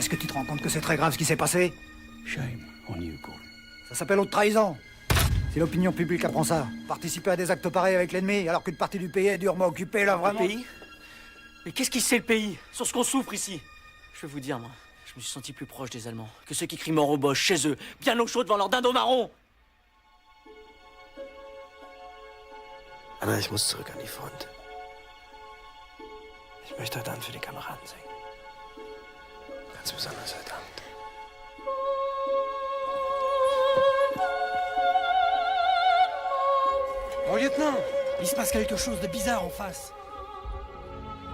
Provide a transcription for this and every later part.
Est-ce que tu te rends compte que c'est très grave ce qui s'est passé? Shame on you, Gordon. Ça s'appelle haute trahison. Si l'opinion publique apprend ça, participer à des actes pareils avec l'ennemi, alors qu'une partie du pays est durement occupée, là, vraiment... Le pays? Mais qu'est-ce qui sait le pays? Sur ce qu'on souffre ici? Je vais vous dire, moi, je me suis senti plus proche des Allemands que ceux qui crient mort aux Boches chez eux, bien au chaud devant leur dindon marron. Anna, ich muss zurück an die Front. Ich möchte heute Abend für die Kameraden singen. Ganz besonders heute Abend. Mon lieutenant, il se passe quelque chose de bizarre en face.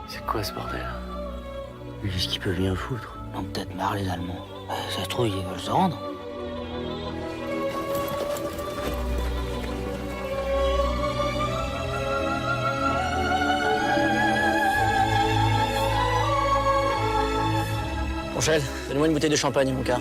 C'est quoi ce bordel? Lui, qu'est-ce qu'il peut bien foutre? On peut-être marre les Allemands. Ça se trouve, ils veulent se rendre. Conchel, donne-moi une bouteille de champagne, mon gars.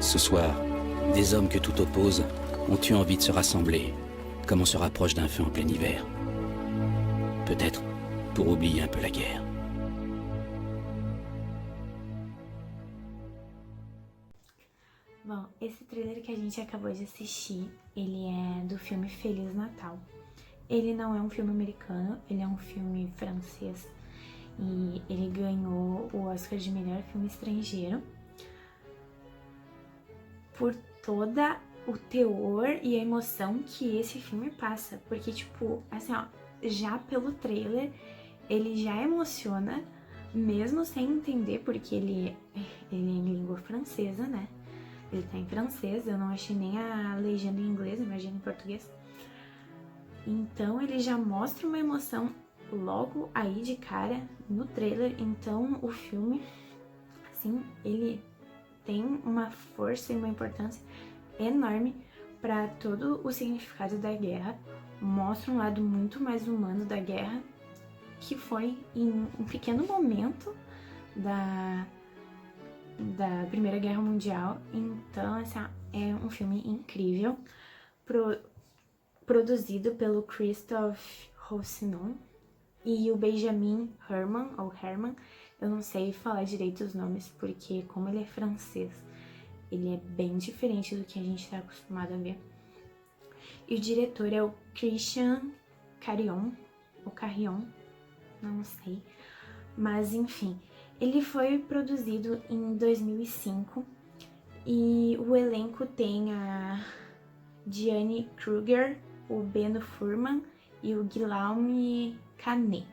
Ce soir, des hommes que tout oppose ont eu envie de se rassembler, comme on se rapproche d'un feu en plein hiver. Peut-être pour oublier un peu la guerre. Bom, esse trailer que a gente acabou de assistir, ele é do filme Feliz Natal. Ele não é um filme americano, ele é um filme francês e ele ganhou o Oscar de melhor filme estrangeiro por toda o teor e a emoção que esse filme passa, porque tipo, assim ó, já pelo trailer ele já emociona, mesmo sem entender, porque ele é em língua francesa, né? Ele tá em francês, eu não achei nem a legenda em inglês, imagina em português. Então ele já mostra uma emoção logo aí de cara no trailer, então o filme, assim, ele tem uma força e uma importância enorme para todo o significado da guerra, mostra um lado muito mais humano da guerra, que foi em um pequeno momento da Primeira Guerra Mundial. Então, assim, é um filme incrível, produzido pelo Christophe Rossinon e o Benjamin Herman, eu não sei falar direito os nomes, porque como ele é francês, ele é bem diferente do que a gente está acostumado a ver. E o diretor é o Christian Carillon, ou Carillon, não sei, mas enfim, ele foi produzido em 2005 e o elenco tem a Diane Kruger, o Beno Furman e o Guillaume Canet.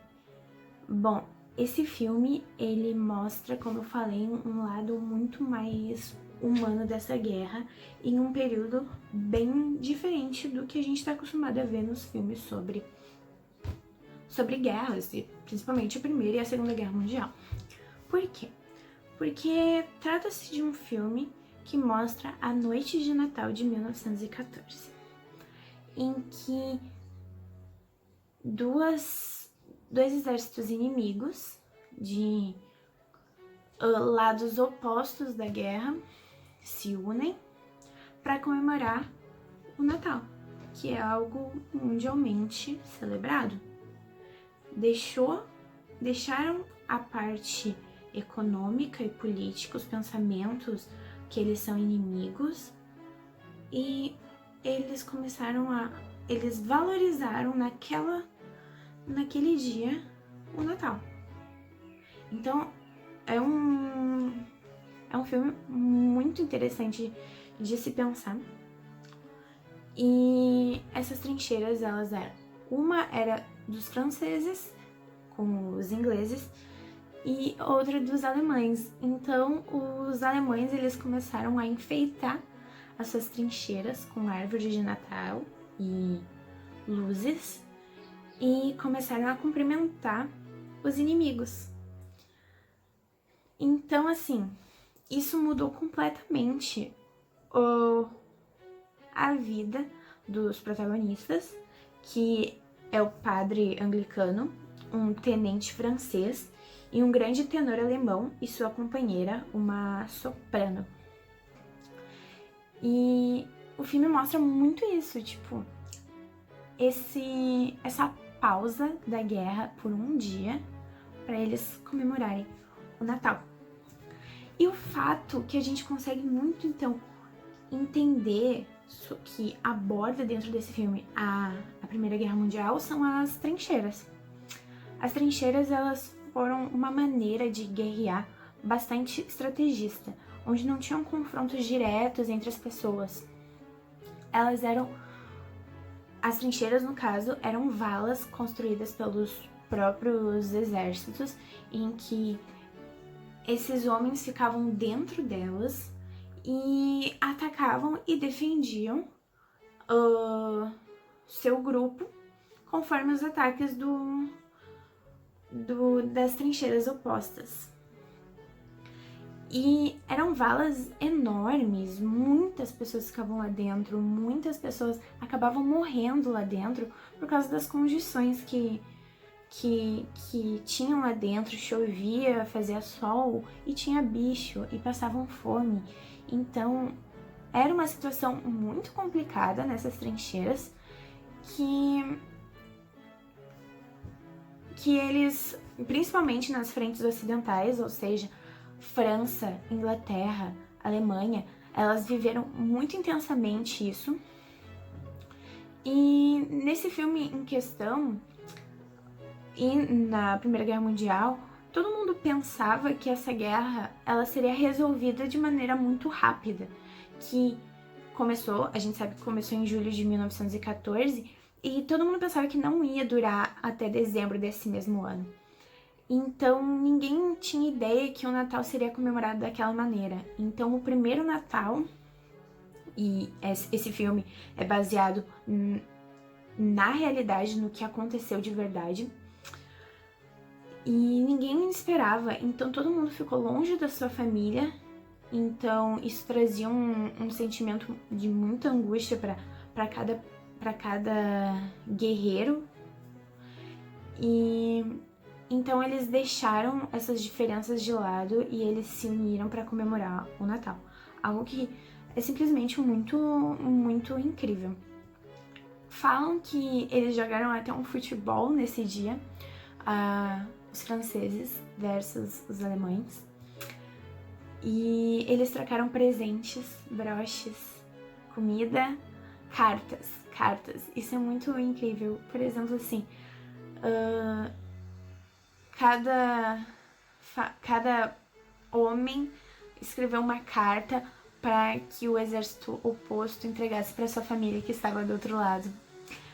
Bom, esse filme, ele mostra, como eu falei, um lado muito mais humano dessa guerra em um período bem diferente do que a gente está acostumado a ver nos filmes sobre guerras, principalmente a Primeira e a Segunda Guerra Mundial. Por quê? Porque trata-se de um filme que mostra a noite de Natal de 1914, em que dois exércitos inimigos de lados opostos da guerra se unem para comemorar o Natal, que é algo mundialmente celebrado. Deixaram a parte econômica e política, os pensamentos que eles são inimigos, e eles valorizaram naquele dia o Natal. Então é um filme muito interessante de se pensar. E essas trincheiras, uma era dos franceses com os ingleses e outra dos alemães. Então os alemães, eles começaram a enfeitar as suas trincheiras com árvores de Natal e luzes e começaram a cumprimentar os inimigos. Então, assim, isso mudou completamente a vida dos protagonistas, que é o padre anglicano, um tenente francês e um grande tenor alemão e sua companheira, uma soprano. E o filme mostra muito isso, tipo, essa pausa da guerra por um dia para eles comemorarem o Natal. E o fato que a gente consegue muito, então, entender que aborda dentro desse filme a Primeira Guerra Mundial são as trincheiras. As trincheiras, elas foram uma maneira de guerrear bastante estrategista, onde não tinham confrontos diretos entre as pessoas. As trincheiras, no caso, eram valas construídas pelos próprios exércitos, em que esses homens ficavam dentro delas e atacavam e defendiam seu grupo conforme os ataques das trincheiras opostas. E eram valas enormes, muitas pessoas ficavam lá dentro, muitas pessoas acabavam morrendo lá dentro por causa das condições que tinham lá dentro. Chovia, fazia sol e tinha bicho e passavam fome. Então era uma situação muito complicada nessas trincheiras que eles, principalmente nas frentes ocidentais, ou seja, França, Inglaterra, Alemanha, elas viveram muito intensamente isso. E nesse filme em questão, e na Primeira Guerra Mundial, todo mundo pensava que essa guerra ela seria resolvida de maneira muito rápida, que a gente sabe que começou em julho de 1914, e todo mundo pensava que não ia durar até dezembro desse mesmo ano. Então, ninguém tinha ideia que o Natal seria comemorado daquela maneira. Então, o primeiro Natal, e esse filme é baseado na realidade, no que aconteceu de verdade, e ninguém esperava, então todo mundo ficou longe da sua família, então isso trazia um sentimento de muita angústia para cada guerreiro, e então eles deixaram essas diferenças de lado e eles se uniram para comemorar o Natal. Algo que é simplesmente muito, muito incrível. Falam que eles jogaram até um futebol nesse dia, os franceses versus os alemães. E eles trocaram presentes, broches, comida, cartas. Isso é muito incrível. Por exemplo, assim, cada homem escreveu uma carta para que o exército oposto entregasse para sua família que estava do outro lado,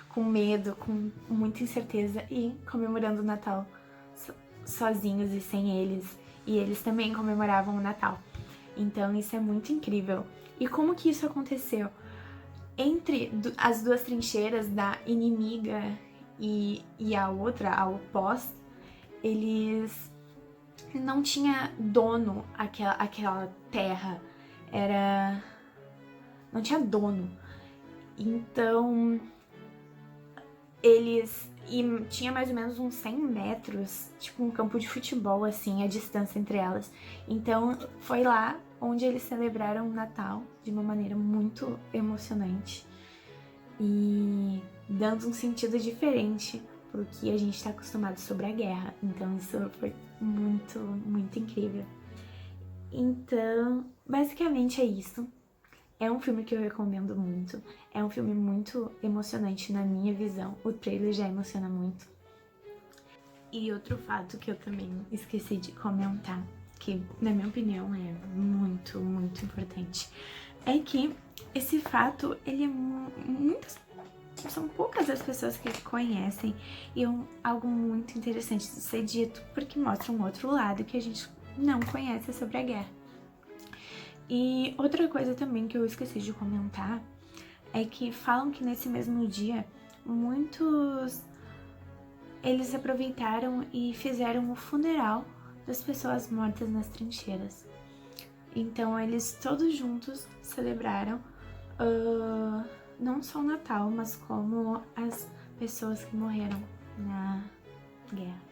com medo, com muita incerteza e comemorando o Natal sozinhos e sem eles. E eles também comemoravam o Natal. Então isso é muito incrível. E como que isso aconteceu? Entre as duas trincheiras da inimiga e a outra, a oposta, eles não tinha dono aquela terra. Não tinha dono. Então e tinha mais ou menos uns 100 metros, tipo um campo de futebol, assim, a distância entre elas. Então foi lá onde eles celebraram o Natal de uma maneira muito emocionante e dando um sentido diferente pro que a gente tá acostumado sobre a guerra. Então isso foi muito, muito incrível. Então, basicamente é isso. É um filme que eu recomendo muito. É um filme muito emocionante na minha visão. O trailer já emociona muito. E outro fato que eu também esqueci de comentar, que na minha opinião é muito, muito importante, é que esse fato, ele é são poucas as pessoas que conhecem, e é algo muito interessante de ser dito, porque mostra um outro lado que a gente não conhece sobre a guerra. E outra coisa também que eu esqueci de comentar é que falam que nesse mesmo dia eles aproveitaram e fizeram o funeral das pessoas mortas nas trincheiras. Então eles todos juntos celebraram não só o Natal, mas como as pessoas que morreram na guerra.